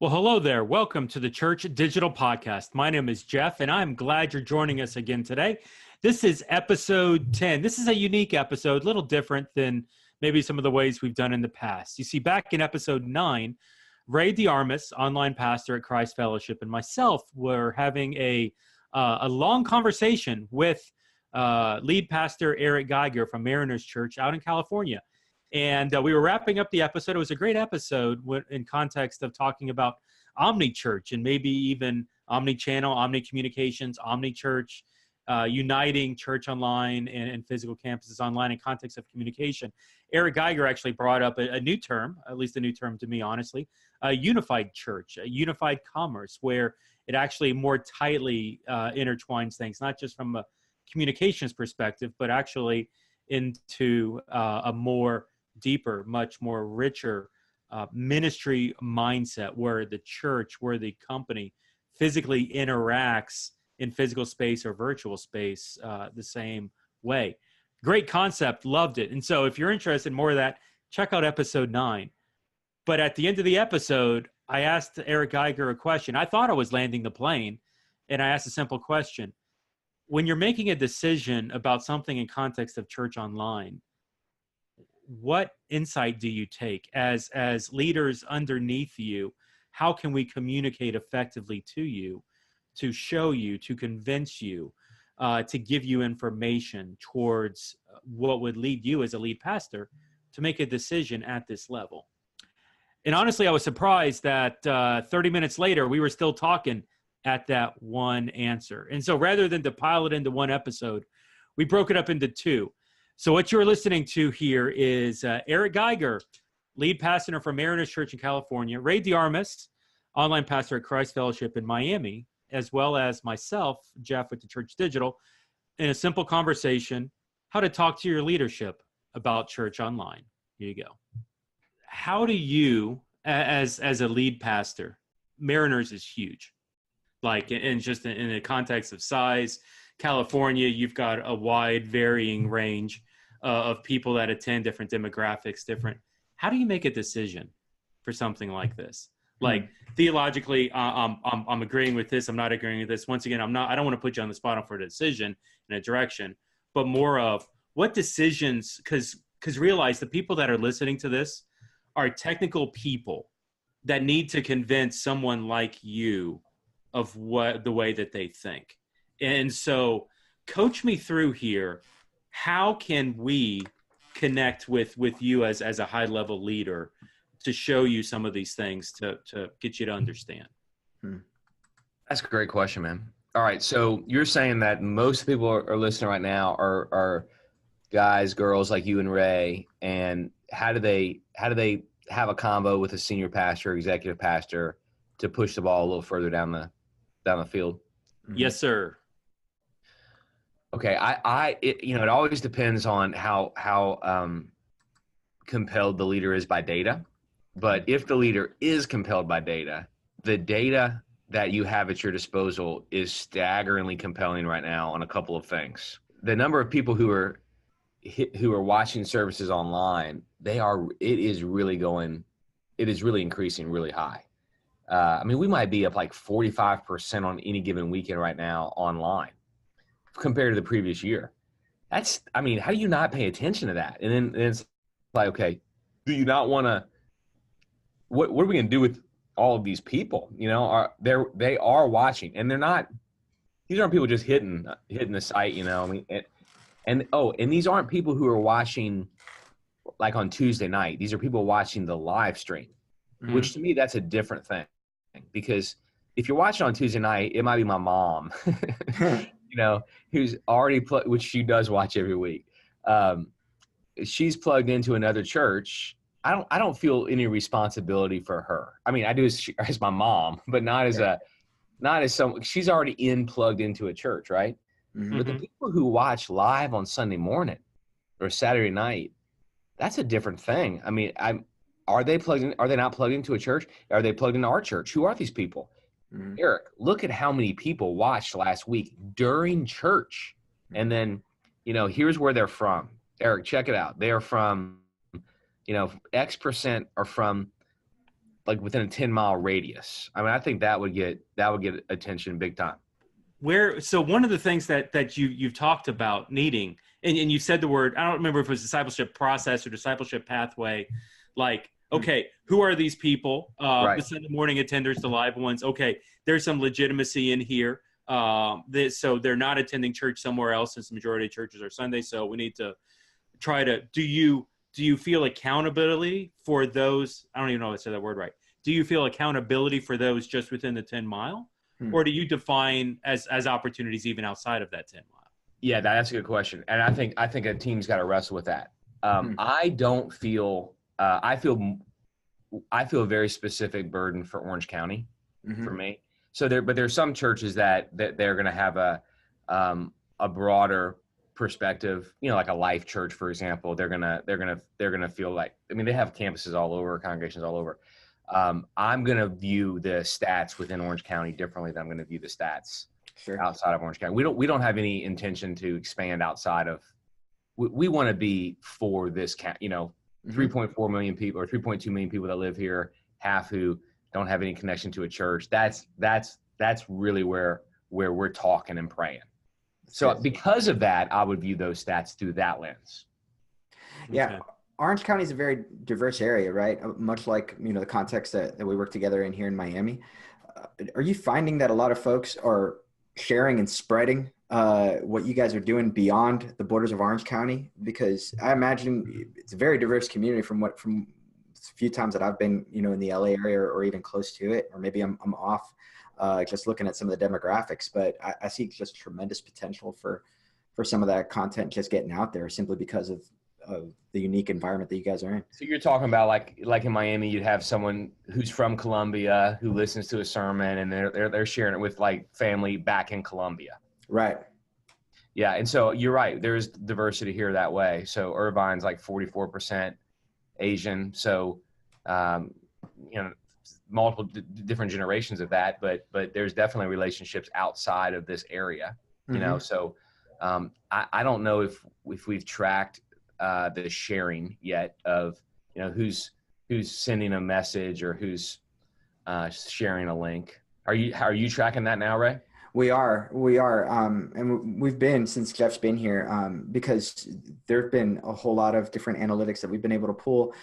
Well, hello there. Welcome to the Church Digital Podcast. My name is Jeff, and I'm glad you're joining us again today. This is episode 10. This is a unique episode, a little different than maybe some of the ways we've done in the past. You see, back in episode 9, Ray DeArmas, online pastor at Christ Fellowship, and myself were having a long conversation with lead pastor Eric Geiger from Mariners Church out in California. And we were wrapping up the episode. It was a great episode in context of talking about omni-church and maybe even omni-channel, omni-communications, omni-church, uniting church online and physical campuses online in context of communication. Eric Geiger actually brought up a new term, at least a new term to me, honestly, a unified church, a unified commerce, where it actually more tightly intertwines things, not just from a communications perspective, but actually into a more deeper, much more richer ministry mindset where the church, where the company physically interacts in physical space or virtual space the same way. Great concept, loved it. And so if you're interested in more of that, check out episode 9. But at the end of the episode, I asked Eric Geiger a question. I thought I was landing the plane, and I asked a simple question. When you're making a decision about something in context of church online, what insight do you take as leaders underneath you? How can we communicate effectively to you, to show you, to convince you, to give you information towards what would lead you as a lead pastor to make a decision at this level? And honestly, I was surprised that 30 minutes later, we were still talking at that one answer. And so rather than to pile it into one episode, we broke it up into 2. So what you're listening to here is Eric Geiger, lead pastor from Mariners Church in California, Ray DeArmas, online pastor at Christ Fellowship in Miami, as well as myself, Jeff with theChurch.digital, in a simple conversation, how to talk to your leadership about church online. Here you go. How do you, as a lead pastor, Mariners is huge, like in the context of size. California, you've got a wide varying range of people that attend, different demographics, different. How do you make a decision for something like this? Like theologically, I'm agreeing with this. I'm not agreeing with this. Once again, I don't want to put you on the spot for a decision in a direction, but more of what decisions, because realize the people that are listening to this are technical people that need to convince someone like you of what the way that they think. And so coach me through here. How can we connect with you as a high level leader to show you some of these things to get you to understand? That's a great question, man. All right. So you're saying that most people are listening right now are guys, girls like you and Ray. And how do they have a combo with a senior pastor, executive pastor to push the ball a little further down the field? Yes, sir. Okay, it always depends on how compelled the leader is by data. But if the leader is compelled by data, the data that you have at your disposal is staggeringly compelling right now on a couple of things. The number of people who are watching services online, it is really increasing really high. We might be up like 45% on any given weekend right now online compared to the previous year. How do you not pay attention to that? And then it's like, okay, do you not want to, what are we going to do with all of these people? They are watching, and these aren't people just hitting the site, and these aren't people who are watching like on Tuesday night. These are people watching the live stream, which to me, that's a different thing. Because if you're watching on Tuesday night, it might be my mom, who's already which she does watch every week. She's plugged into another church. I don't feel any responsibility for her. I do as my mom, but not as some. She's already plugged into a church, right? Mm-hmm. But the people who watch live on Sunday morning or Saturday night, that's a different thing. Are they plugged in? Are they not plugged into a church? Are they plugged into our church? Who are these people? Mm-hmm. Eric, look at how many people watched last week during church. And then, here's where they're from. Eric, check it out. They are from, X% are from like within a 10-mile radius. I mean, I think that would get attention big time. So one of the things that you've talked about needing, and you said the word, I don't remember if it was discipleship process or discipleship pathway, like, okay, who are these people? Right. The Sunday morning attenders, the live ones. Okay, there's some legitimacy in here. So they're not attending church somewhere else, since the majority of churches are Sunday. So we need to try to, do you feel accountability for those? I don't even know if I said that word right. Do you feel accountability for those just within the 10 mile? Or do you define as opportunities even outside of that 10 mile? Yeah, that's a good question. And I think a team's got to wrestle with that. I don't feel, I feel a very specific burden for Orange County for me. So but there's some churches that they're going to have a broader perspective, like a Life Church, for example. They're going to feel like, I mean, they have campuses all over, congregations all over. I'm going to view the stats within Orange County differently than I'm going to view the stats outside of Orange County. We don't have any intention to expand outside of, we want to be for this, 3.4 million people or 3.2 million people that live here, half who don't have any connection to a church. That's really where we're talking and praying. So because of that, I would view those stats through that lens. Yeah. Okay. Orange County is a very diverse area, right? Much like, the context that we work together in here in Miami. Are you finding that a lot of folks are sharing and spreading what you guys are doing beyond the borders of Orange County? Because I imagine it's a very diverse community from a few times that I've been, in the LA area or even close to it, or maybe I'm off just looking at some of the demographics, but I see just tremendous potential for some of that content just getting out there simply because of the unique environment that you guys are in. So you're talking about like in Miami, you'd have someone who's from Columbia who listens to a sermon and they're sharing it with like family back in Columbia. Right. Yeah. And so you're right. There's diversity here that way. So Irvine's like 44% Asian. So, multiple different generations of that, but there's definitely relationships outside of this area, So I don't know if we've tracked the sharing yet of, who's sending a message or who's sharing a link. Are you tracking that now, Ray? We are. And we've been, since Jeff's been here, because there've been a whole lot of different analytics that we've been able to pull.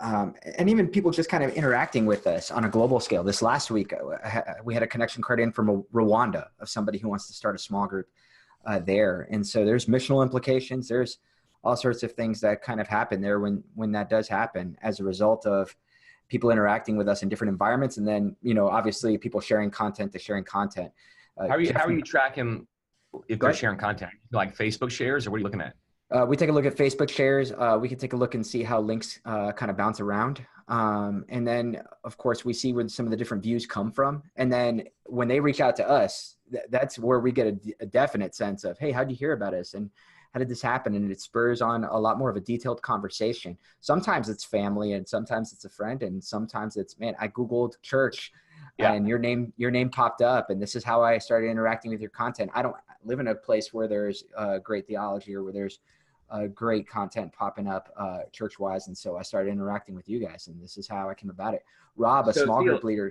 And even people just kind of interacting with us on a global scale. This last week, we had a connection card in from Rwanda of somebody who wants to start a small group there. And so there's missional implications. There's all sorts of things that kind of happen there when that does happen as a result of people interacting with us in different environments. And then, obviously people sharing content to sharing content. How are you tracking if they're sharing content? Like Facebook shares, or what are you looking at? We take a look at Facebook shares. We can take a look and see how links kind of bounce around. And then, of course, we see where some of the different views come from. And then when they reach out to us, that's where we get a definite sense of, hey, how'd you hear about us? And how did this happen? And it spurs on a lot more of a detailed conversation. Sometimes it's family and sometimes it's a friend. And sometimes it's, man, I Googled church and your name popped up. And this is how I started interacting with your content. I don't live in a place where there's great theology or where there's great content popping up church-wise. And so I started interacting with you guys, and this is how I came about it. Rob, a small group leader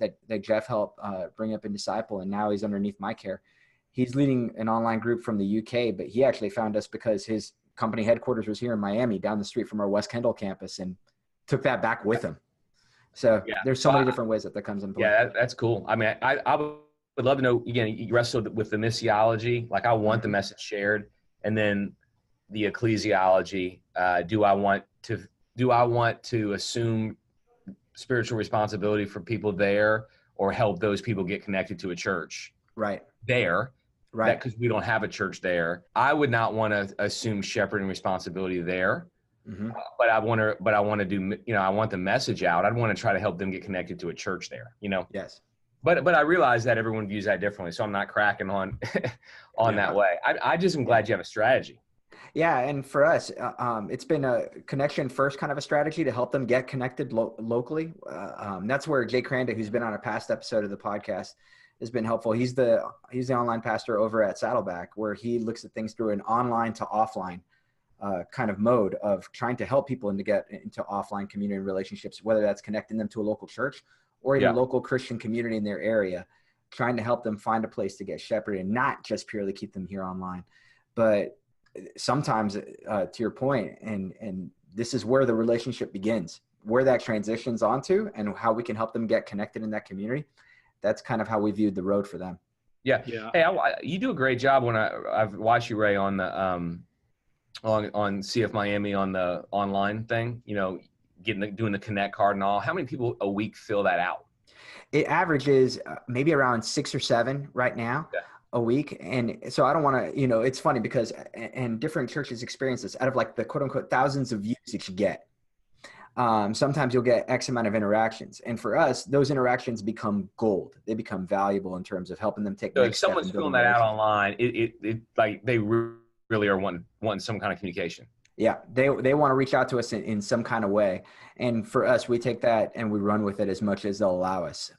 that Jeff helped bring up and disciple, and now he's underneath my care. He's leading an online group from the UK, but he actually found us because his company headquarters was here in Miami, down the street from our West Kendall campus, and took that back with him. So there's so many different ways that comes in play. Yeah, that's cool. I mean, I would love to know, again, you wrestled with the missiology. Like, I want the message shared, and then the ecclesiology. Do I want to assume spiritual responsibility for people there, or help those people get connected to a church there? Right. Because we don't have a church there. I would not want to assume shepherding responsibility there. But I want to do, I want the message out. I'd want to try to help them get connected to a church there, Yes. But I realize that everyone views that differently. So I'm not cracking on that way. I just am glad you have a strategy. Yeah. And for us, it's been a connection first kind of a strategy to help them get connected locally. That's where Jay Cranda, who's been on a past episode of the podcast, has been helpful. He's the online pastor over at Saddleback, where he looks at things through an online to offline kind of mode of trying to help people and to get into offline community relationships, whether that's connecting them to a local church or even local Christian community in their area, trying to help them find a place to get shepherded and not just purely keep them here online. But sometimes, to your point, and this is where the relationship begins, where that transitions onto and how we can help them get connected in that community. That's kind of how we viewed the road for them. Yeah. Hey, you do a great job when I've watched you, Ray, on the on CF Miami on the online thing, you know, doing the connect card and all. How many people a week fill that out? It averages maybe around 6 or 7 right now. A week. And so I don't want to, you know, it's funny because, and different churches experience this, out of like the quote unquote thousands of views that you get. Sometimes you'll get X amount of interactions. And for us, those interactions become gold. They become valuable in terms of helping them take. So if someone's filling that out online, it like they really are wanting some kind of communication. Yeah, they want to reach out to us in some kind of way. And for us, we take that and we run with it as much as they'll allow us,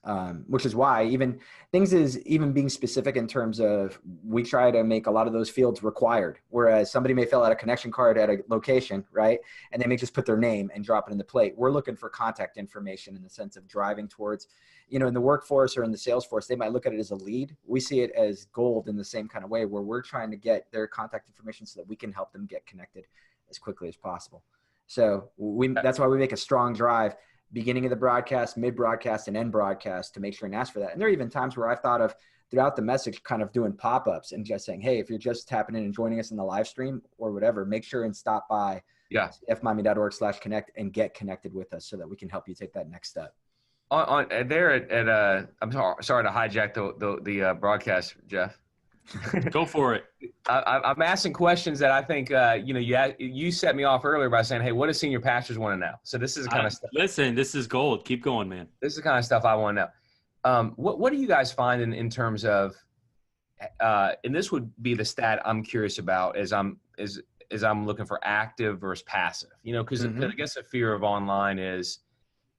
which is why even being specific in terms of we try to make a lot of those fields required, whereas somebody may fill out a connection card at a location, right? And they may just put their name and drop it in the plate. We're looking for contact information in the sense of driving towards, you know, in the workforce or in the sales force, they might look at it as a lead. We see it as gold in the same kind of way where we're trying to get their contact information so that we can help them get connected as quickly as possible. So that's why we make a strong drive beginning of the broadcast, mid broadcast, and end broadcast to make sure and ask for that. And there are even times where I've thought of throughout the message kind of doing pop-ups and just saying, hey, if you're just tapping in and joining us in the live stream or whatever, make sure and stop by fmiami.org/connect and get connected with us so that we can help you take that next step. On there at I'm sorry to hijack the broadcast, Jeff. Go for it. I'm asking questions that I think, you set me off earlier by saying, hey, what do senior pastors want to know? So this is the kind of stuff. Listen, this is gold. Keep going, man. This is the kind of stuff I want to know. What do you guys find in terms of, and this would be the stat I'm curious about as I'm looking for active versus passive, you know, because I guess the fear of online is,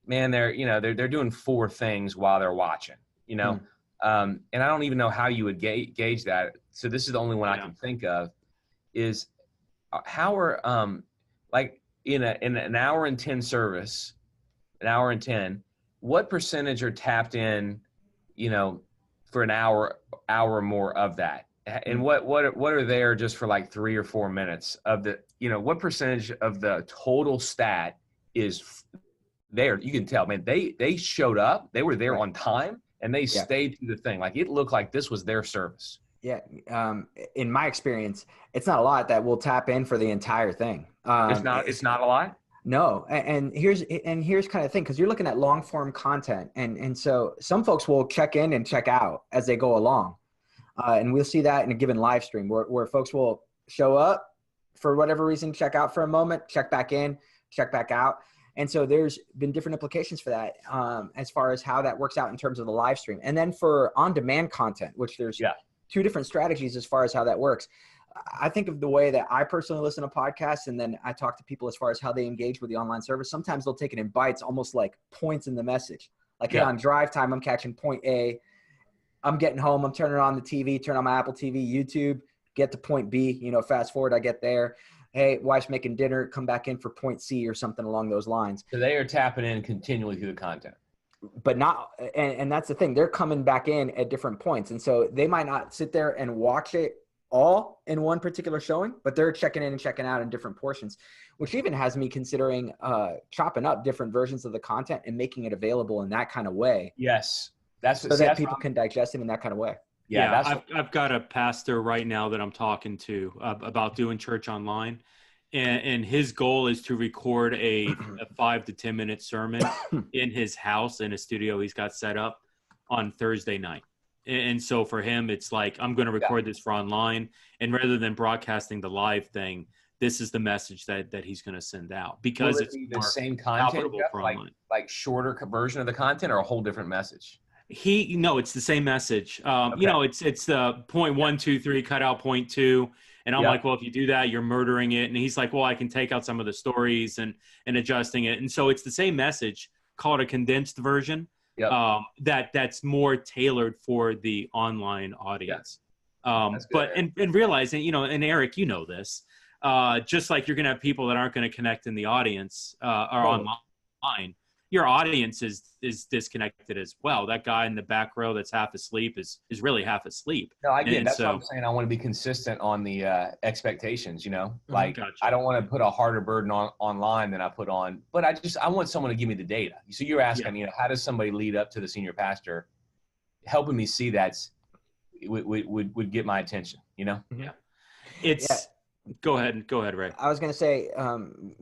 man, they're doing 4 things while they're watching, you know. And I don't even know how you would gauge that. So this is the only one I can think of is how are, like in an hour and 10 service, what percentage are tapped in, you know, for an hour or more of that? And what are there just for like 3 or 4 minutes of the, you know, what percentage of the total stat is there? You can tell, man, they showed up, they were there on time. And they stayed through the thing. Like it looked like this was their service. Yeah. In my experience, it's not a lot that will tap in for the entire thing. It's not a lot. No. And here's kind of the thing, because you're looking at long form content. And so some folks will check in and check out as they go along. And we'll see that in a given live stream where folks will show up for whatever reason, check out for a moment, check back in, check back out. And so there's been different implications for that as far as how that works out in terms of the live stream. And then for on-demand content, which there's 2 different strategies as far as how that works. I think of the way that I personally listen to podcasts, and then I talk to people as far as how they engage with the online service. Sometimes they'll take it in bites, almost like points in the message. Like, hey, on drive time, I'm catching point A. I'm getting home, I'm turning on the TV, turn on my Apple TV, YouTube, get to point B, you know, fast forward, I get there. Hey, wife's making dinner, come back in for point C or something along those lines. So they are tapping in continually through the content. But not, and that's the thing, they're coming back in at different points. And so they might not sit there and watch it all in one particular showing, but they're checking in and checking out in different portions, which even has me considering chopping up different versions of the content and making it available in that kind of way. Yes. So that people can digest it in that kind of way. Yeah, I've got a pastor right now that I'm talking to about doing church online, and his goal is to record a 5 to 10 minute sermon in his house in a studio he's got set up on Thursday night. And so for him, it's like, I'm going to record this for online, and rather than broadcasting the live thing, this is the message that he's going to send out, because it's the same content, like shorter version of the content, or a whole different message. It's the same message. You know, it's the point 1, 2, 3, cut out point 2. And I'm like, well, if you do that, you're murdering it. And he's like, well, I can take out some of the stories and adjusting it. And so it's the same message, called a condensed version. That's more tailored for the online audience. But realizing, you know, and Eric, you know this, just like you're going to have people that aren't going to connect in the audience or online. Your audience is disconnected as well. That guy in the back row that's half asleep is really half asleep. No, I get it. That's so, what I'm saying. I want to be consistent on the expectations, you know, like Gotcha. I don't want to put a harder burden on online than I put on, but I want someone to give me the data. So you're asking, you know, how does somebody lead up to the senior pastor? Helping me see would get my attention, you know? Yeah. Go ahead, Ray. I was going to say,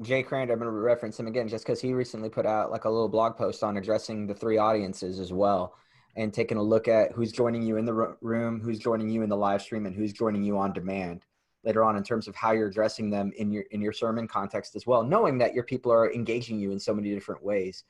Jay Crandall, I'm going to reference him again, just because he recently put out like a little blog post on addressing the 3 audiences as well, and taking a look at who's joining you in the room, who's joining you in the live stream, and who's joining you on demand later on in terms of how you're addressing them in your sermon context as well, knowing that your people are engaging you in so many different ways,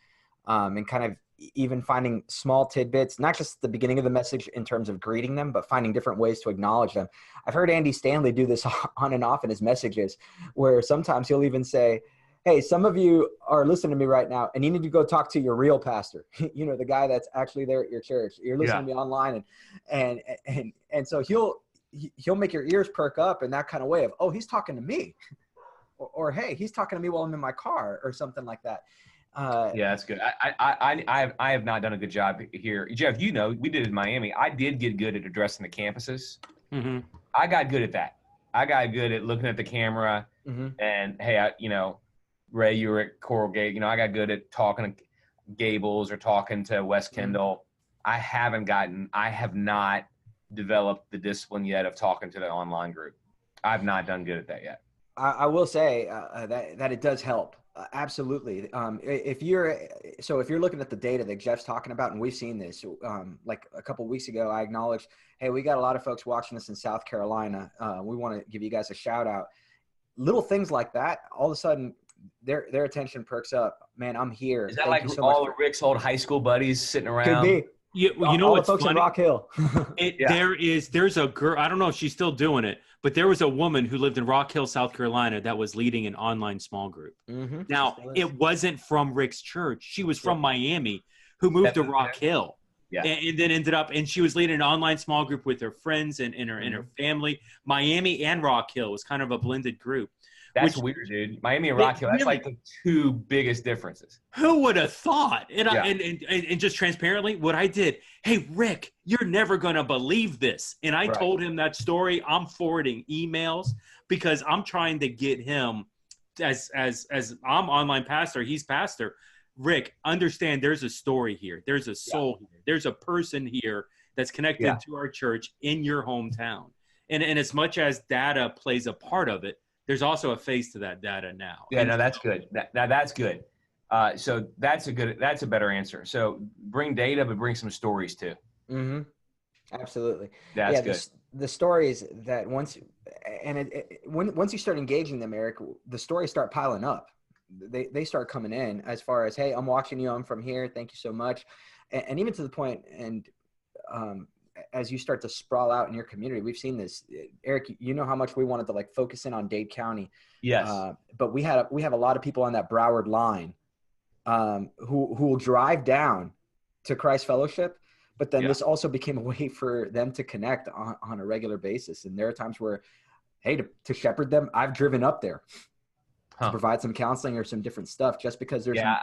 and kind of even finding small tidbits, not just the beginning of the message in terms of greeting them, but finding different ways to acknowledge them. I've heard Andy Stanley do this on and off in his messages, where sometimes he'll even say, hey, some of you are listening to me right now and you need to go talk to your real pastor, you know, the guy that's actually there at your church. You're listening to me online, and so he'll make your ears perk up in that kind of way of, oh, he's talking to me, or hey, he's talking to me while I'm in my car, or something like that. Yeah, that's good. I have not done a good job here. Jeff, you know, we did it in Miami. I did get good at addressing the campuses. Mm-hmm. I got good at that. I got good at looking at the camera and, hey, you know, Ray, you were at Coral Gate. You know, I got good at talking to Gables or talking to West Kendall. I have not developed the discipline yet of talking to the online group. I've not done good at that yet. I will say that it does help. Absolutely. If you're looking at the data that Jeff's talking about, and we've seen this, like a couple of weeks ago, I acknowledged, hey, we got a lot of folks watching us in South Carolina. We want to give you guys a shout out. Little things like that, all of a sudden, their attention perks up. Man, I'm here. Is that like all of Rick's old high school buddies sitting around? Could be. You know what's folks funny? in Rock Hill. There's a girl, I don't know if she's still doing it, but there was a woman who lived in Rock Hill, South Carolina, that was leading an online small group. Mm-hmm. Now, it wasn't from Rick's church. She was from Miami, who moved to Rock Hill. Yeah. And then ended up, and she was leading an online small group with her friends and her family. Miami and Rock Hill was kind of a blended group. That's weird, dude. Miami and Rock Hill, that's like the 2 biggest differences. Who would have thought? And just transparently, what I did, hey, Rick, you're never going to believe this. And I told him that story. I'm forwarding emails because I'm trying to get him, as I'm online pastor, he's pastor. Rick, understand there's a story here. There's a soul here. There's a person here that's connected to our church in your hometown. And as much as data plays a part of it, there's also a face to that data now. Yeah, no, that's good. That's good. So that's a better answer. So bring data, but bring some stories too. Mm-hmm. Absolutely. That's good. The stories that once you start engaging them, Eric, the stories start piling up. They start coming in as far as, hey, I'm watching you. I'm from here. Thank you so much. And even to the point, and as you start to sprawl out in your community, we've seen this, Eric, you know how much we wanted to like focus in on Dade County. Yes. But we have a lot of people on that Broward line who will drive down to Christ Fellowship. But then this also became a way for them to connect on a regular basis. And there are times where, hey, to shepherd them, I've driven up there to provide some counseling or some different stuff, just because there's. Yeah,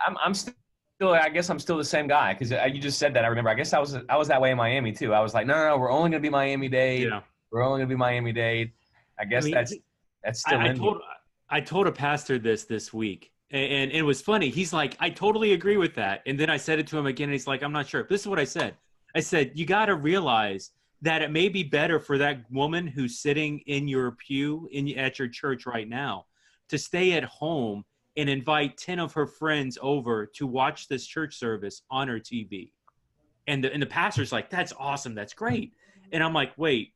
I guess I'm still the same guy, because you just said that. I remember. I guess I was that way in Miami too. I was like, no, we're only going to be Miami-Dade. Yeah. We're only going to be Miami-Dade. I guess that's still I told a pastor this week, and it was funny. He's like, I totally agree with that. And then I said it to him again, and he's like, I'm not sure. This is what I said. I said, you got to realize that it may be better for that woman who's sitting in your pew at your church right now to stay at home and invite 10 of her friends over to watch this church service on her TV. And the pastor's like, that's awesome. That's great. And I'm like, wait,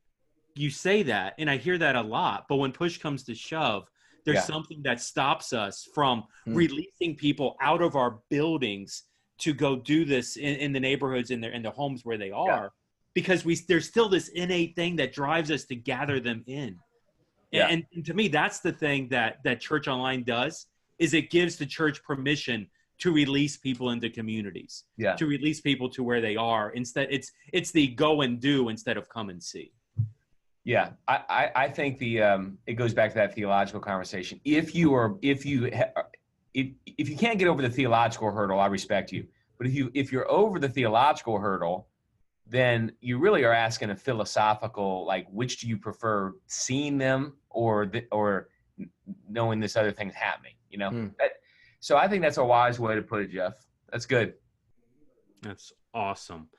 you say that, and I hear that a lot, but when push comes to shove, there's something that stops us from releasing people out of our buildings to go do this in the neighborhoods, in the homes where they are, because there's still this innate thing that drives us to gather them in. Yeah. And to me, that's the thing that Church Online does, is it gives the church permission to release people into communities, to release people to where they are. Instead, it's the go and do instead of come and see. Yeah, I think it goes back to that theological conversation. If you can't get over the theological hurdle, I respect you. But if you're over the theological hurdle, then you really are asking a philosophical, like, which do you prefer, seeing them or knowing this other thing's happening? You know. So I think that's a wise way to put it, Jeff. That's good. That's awesome.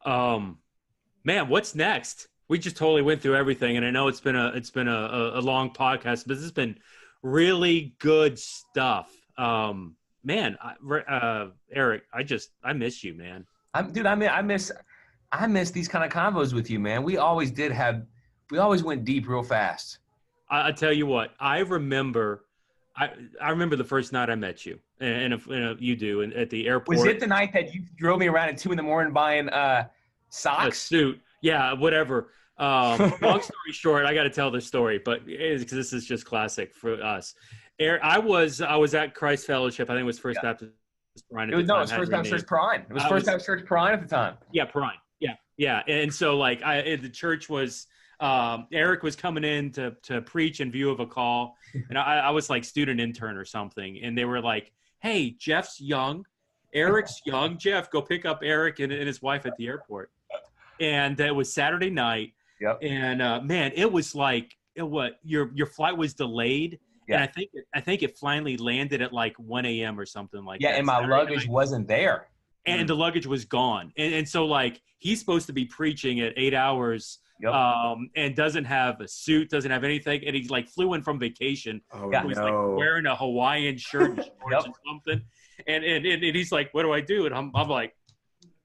Man, what's next? We just totally went through everything, and I know it's been a long podcast, but this has been really good stuff. Man, Eric, I miss you, man. I miss these kind of convos with you, man. We always went deep real fast. I tell you what, I remember the first night I met you, and you do, and at the airport. Was it the night that you drove me around at 2 a.m. buying socks? A suit, yeah, whatever. Long story short, I got to tell this story, but because this is just classic for us. I was at Christ Fellowship. I think it was First Baptist Prime. It was First Baptist Church Prime. It was First Baptist Church Prime at the time. Yeah, Prime. Yeah. And so like the church was. Eric was coming in to preach in view of a call, and I was like student intern or something, and they were like, "Hey, Jeff's young, Eric's young. Jeff, go pick up Eric and his wife at the airport." And it was Saturday night. Yep. And man, it was like your flight was delayed, and I think it finally landed at like 1 a.m. or something like that. Yeah, and my luggage wasn't there, and the luggage was gone, and so like he's supposed to be preaching at 8 hours. Yep. And doesn't have a suit, doesn't have anything, and he's like flew in from vacation. Oh, He was like wearing a Hawaiian shirt and shorts and something, and he's like, "What do I do?" And I'm like,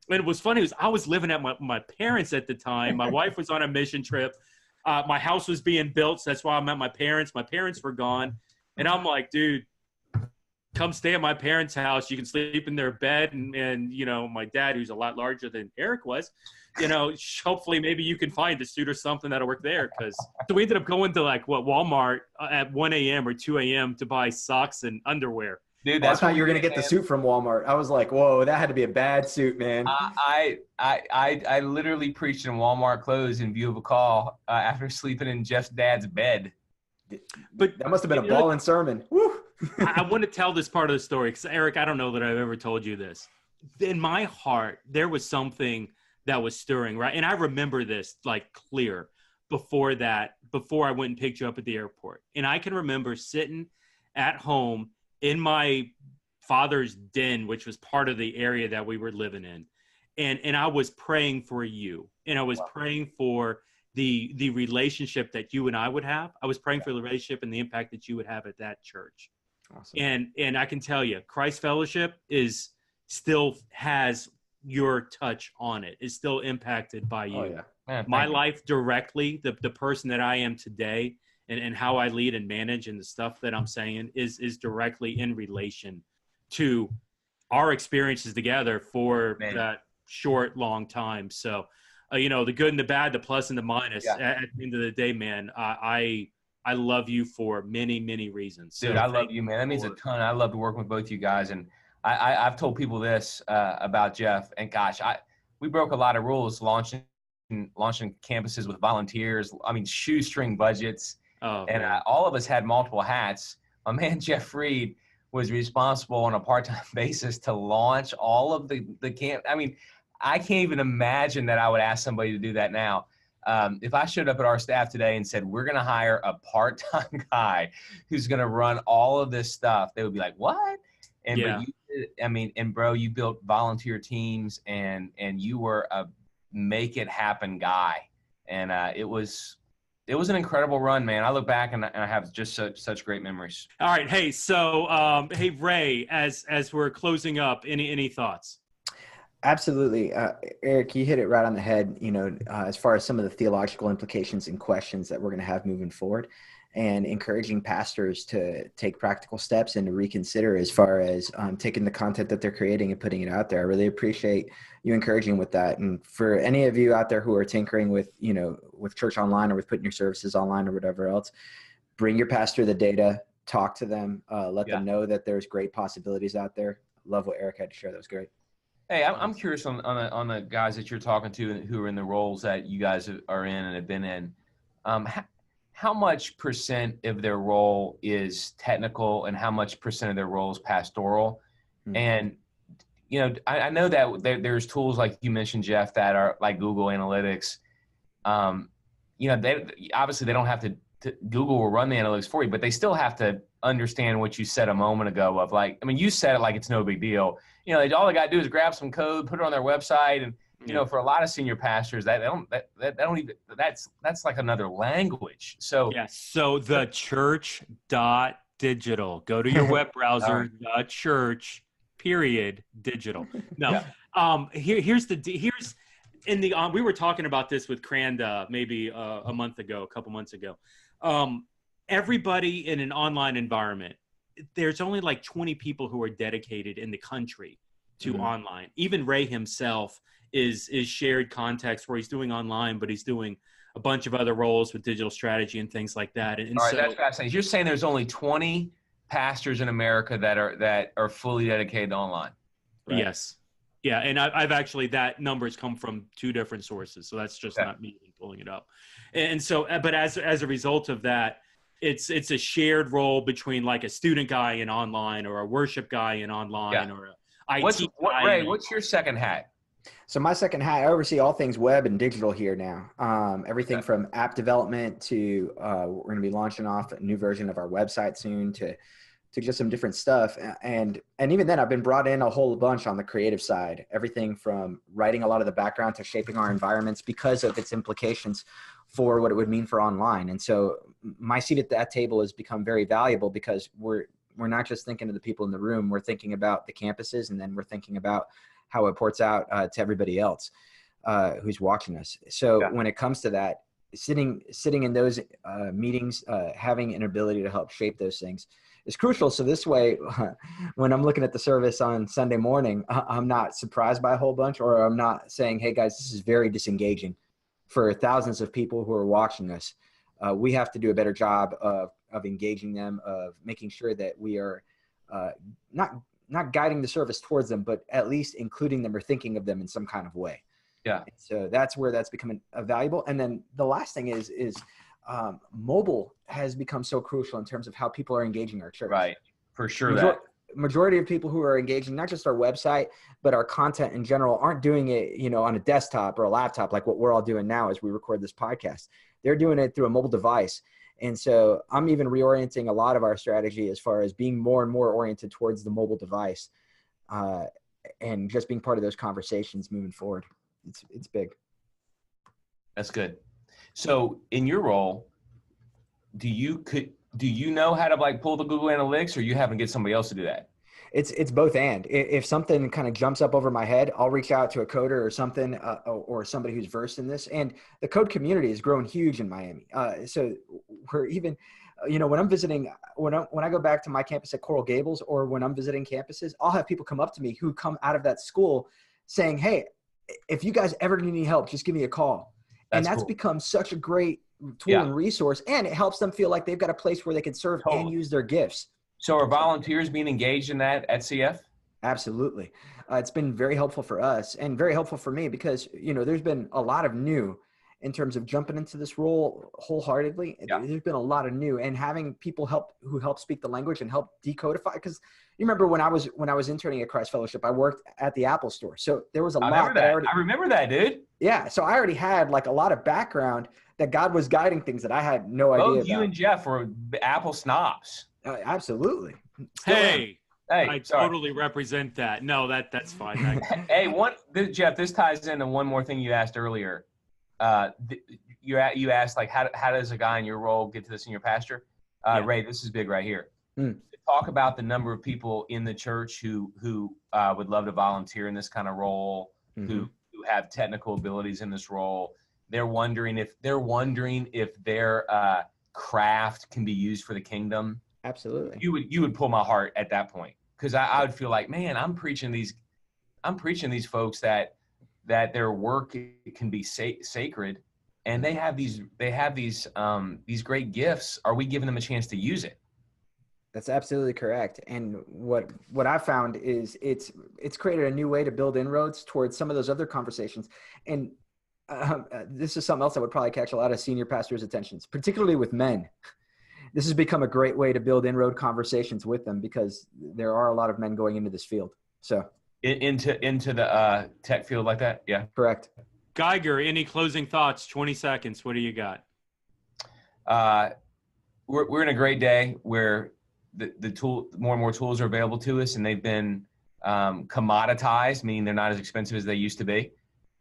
and it was funny. I was living at my parents at the time. My wife was on a mission trip. My house was being built, so that's why I'm at my parents. My parents were gone, and I'm like, dude, come stay at my parents' house. You can sleep in their bed, and you know, my dad, who's a lot larger than Eric was, you know, hopefully maybe you can find a suit or something that'll work there. So we ended up going to like Walmart at 1 a.m. or 2 a.m. to buy socks and underwear. Dude, I thought you were gonna get the suit from Walmart. I was like, whoa, that had to be a bad suit, man. I literally preached in Walmart clothes in view of a call after sleeping in Jeff's dad's bed. But that must have been a ballin' sermon. Woo! I want to tell this part of the story because Eric, I don't know that I've ever told you this. In my heart, there was something that was stirring, right? And I remember this like clear before I went and picked you up at the airport. And I can remember sitting at home in my father's den, which was part of the area that we were living in. And I was praying for you. And I was praying for the relationship that you and I would have. I was praying for the relationship and the impact that you would have at that church. Awesome. And I can tell you, Christ Fellowship still has your touch on it. Is still impacted by you. Oh, yeah. Man, my life directly, the person that I am today and how I lead and manage and the stuff that I'm saying is directly in relation to our experiences together for that short, long time. So, you know, the good and the bad, the plus and the minus. At the end of the day, man, I love you for many, many reasons. Dude, I love you, man. That means a ton. I love to work with both you guys. And I've told people this about Jeff. And gosh, we broke a lot of rules launching campuses with volunteers. I mean, shoestring budgets. Oh, and all of us had multiple hats. My man, Jeff Reed, was responsible on a part-time basis to launch all of the camp. I mean, I can't even imagine that I would ask somebody to do that now. If I showed up at our staff today and said, we're going to hire a part-time guy who's going to run all of this stuff, they would be like, what? And bro, you built volunteer teams and you were a make it happen guy. And it was an incredible run, man. I look back and I have just such great memories. All right. Hey, so, hey, Ray, as we're closing up, any thoughts? Absolutely. Eric, you hit it right on the head, you know, as far as some of the theological implications and questions that we're going to have moving forward, and encouraging pastors to take practical steps and to reconsider as far as taking the content that they're creating and putting it out there. I really appreciate you encouraging with that. And for any of you out there who are tinkering with, you know, with church online or with putting your services online or whatever else, bring your pastor the data, talk to them, let them know that there's great possibilities out there. Love what Eric had to share. That was great. Hey, I'm curious on the guys that you're talking to who are in the roles that you guys are in and have been in. How much percent of their role is technical and how much percent of their role is pastoral? And, I know that there's tools like you mentioned, Jeff, that are like Google Analytics. They obviously they don't have to Google will run the analytics for you, but they still have to understand what you said a moment ago of you said it like it's no big deal. All they got to do is grab some code, put it on their website. And, for a lot of senior pastors that's like another language. So, yes. So theChurch.digital, go to your web browser, theChurch.digital. No, here's we were talking about this with Cranda maybe a couple months ago. Everybody in an online environment, there's only like 20 people who are dedicated in the country to online. Even Ray himself is shared context where he's doing online, but he's doing a bunch of other roles with digital strategy and things like that. And all right, so, that's fascinating. You're saying there's only 20 pastors in America that are fully dedicated to online. Right? Yes. Yeah. And I've actually, that numbers come from 2 different sources. So that's just not me pulling it up. And so, but as a result of that, it's a shared role between like a student guy in online or a worship guy in online or a IT guy. Ray, what's your second hat? So my second hat, I oversee all things web and digital here now. Everything from app development to we're going to be launching off a new version of our website soon to just some different stuff. And even then I've been brought in a whole bunch on the creative side, everything from writing a lot of the background to shaping our environments because of its implications for what it would mean for online. And so my seat at that table has become very valuable because we're not just thinking of the people in the room, we're thinking about the campuses, and then we're thinking about how it ports out to everybody else who's watching us. So when it comes to that, sitting in those meetings, having an ability to help shape those things is crucial. So this way, when I'm looking at the service on Sunday morning, I'm not surprised by a whole bunch, or I'm not saying, hey guys, this is very disengaging for thousands of people who are watching us. We have to do a better job of engaging them, of making sure that we are not guiding the service towards them, but at least including them or thinking of them in some kind of way. Yeah. So that's where that's becoming valuable. And then the last thing is mobile has become so crucial in terms of how people are engaging our church. Right. For sure. Majority of people who are engaging, not just our website, but our content in general, aren't doing it, on a desktop or a laptop, like what we're all doing now as we record this podcast. They're doing it through a mobile device. And so I'm even reorienting a lot of our strategy as far as being more and more oriented towards the mobile device and just being part of those conversations moving forward. It's big. That's good. So in your role, do you know how to pull the Google Analytics, or you having to get somebody else to do that? It's both and. If something kind of jumps up over my head, I'll reach out to a coder or something, or somebody who's versed in this. And the code community has grown huge in Miami. So we're even, when I'm visiting, when I go back to my campus at Coral Gables, or when I'm visiting campuses, I'll have people come up to me who come out of that school saying, hey, if you guys ever need any help, just give me a call. And that's cool. Become such a great tool and resource, and it helps them feel like they've got a place where they can serve and use their gifts. So are volunteers being engaged in that at CF? Absolutely. It's been very helpful for us and very helpful for me because, there's been a lot of new in terms of jumping into this role wholeheartedly. Yeah. There's been a lot of new, and having people who help speak the language and help decodify. Because you remember when I was interning at Christ Fellowship, I worked at the Apple Store. So there was a lot that I remember that, dude. Yeah. So I already had a lot of background that God was guiding things that I had no idea about. You and Jeff were Apple snobs. Absolutely. Hey, I totally represent that. No, that's fine. Hey, Jeff, this ties into one more thing you asked earlier. You asked how does a guy in your role get to the senior pastor? Ray, this is big right here. Talk about the number of people in the church who would love to volunteer in this kind of role, who have technical abilities in this role. They're wondering if their craft can be used for the kingdom. Absolutely. You would pull my heart at that point, because I would feel like, man, I'm preaching these folks that their work can be sacred, and they have these great gifts. Are we giving them a chance to use it? That's absolutely correct. And what I've found is it's created a new way to build inroads towards some of those other conversations. And this is something else that would probably catch a lot of senior pastors' attentions, particularly with men. This has become a great way to build inroad conversations with them because there are a lot of men going into this field. So into the tech field like that. Yeah. Correct. Geiger, any closing thoughts? 20 seconds. What do you got? We're in a great day where more and more tools are available to us, and they've been commoditized, meaning they're not as expensive as they used to be.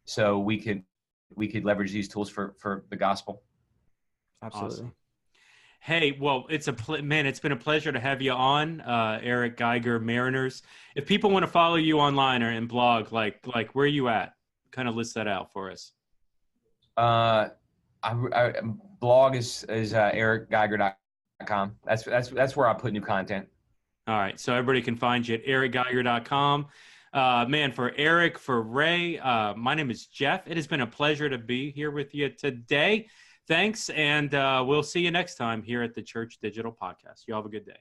So we could leverage these tools for the gospel. Absolutely. Awesome. Hey, well, it's been a pleasure to have you on, Eric Geiger, Mariners. If people want to follow you online or in blog, like where are you at? Kind of list that out for us. Blog is ericgeiger.com. That's where I put new content. All right, so everybody can find you at ericgeiger.com. For Eric, for Ray, my name is Jeff. It has been a pleasure to be here with you today. Thanks, and we'll see you next time here at the Church Digital Podcast. You all have a good day.